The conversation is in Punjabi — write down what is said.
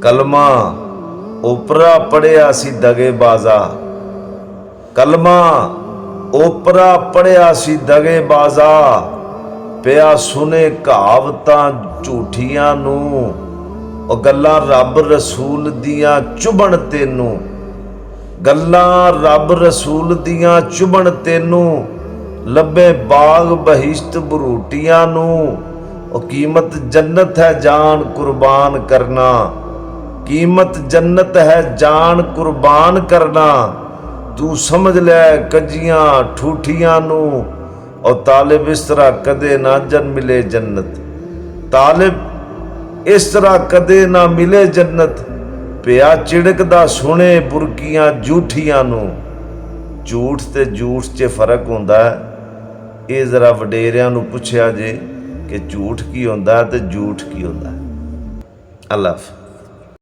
ਕਲਮਾ ਓਪਰਾ ਪੜਿਆ ਸੀ ਦਗੇਬਾਜ਼ਾ, ਕਲਮਾ ਓਪਰਾ ਪੜਿਆ ਸੀ ਦਗੇਬਾਜ਼ਾ, ਪਿਆ ਸੁਨੇ ਕਹਾਵਤਾਂ ਝੂਠੀਆਂ ਨੂੰ, ਉਹ ਗੱਲਾਂ ਰੱਬ ਰਸੂਲ ਦੀਆਂ ਚੁਭਣ ਤੈਨੂੰ, ਗੱਲਾਂ ਰੱਬ ਰਸੂਲ ਦੀਆਂ ਚੁਭਣ ਤੈਨੂੰ, ਲੱਭੇ ਬਾਗ ਬਹਿਸ਼ਤ ਬਰੂਟੀਆਂ ਨੂੰ। ਉਹ ਕੀਮਤ ਜੰਨਤ ਹੈ ਜਾਨ ਕੁਰਬਾਨ ਕਰਨਾ, ਕੀਮਤ ਜੰਨਤ ਹੈ ਜਾਨ ਕੁਰਬਾਨ ਕਰਨਾ, ਤੂੰ ਸਮਝ ਲੈ ਕੱਜੀਆਂ ਠੂਠੀਆਂ ਨੂੰ। ਉਹ ਤਾਲਿਬ ਇਸ ਤਰ੍ਹਾਂ ਕਦੇ ਨਾ ਜਨ ਮਿਲੇ ਜੰਨਤ, ਤਾਲਿਬ ਇਸ ਤਰ੍ਹਾਂ ਕਦੇ ਨਾ ਮਿਲੇ ਜੰਨਤ, ਪਿਆ ਝਿੜਕਦਾ ਸੁਣੇ ਬੁਰਕੀਆਂ ਝੂਠੀਆਂ ਨੂੰ। ਝੂਠ ਤੇ ਝੂਠ 'ਚ ਫਰਕ ਹੁੰਦਾ ਹੈ। ਇਹ ਜ਼ਰਾ ਵਡੇਰਿਆਂ ਨੂੰ ਪੁੱਛਿਆ ਜੇ ਕਿ ਝੂਠ ਕੀ ਹੁੰਦਾ ਤੇ ਝੂਠ ਕੀ ਹੁੰਦਾ। ਅੱਲਾ ਹਾਫਿਜ਼।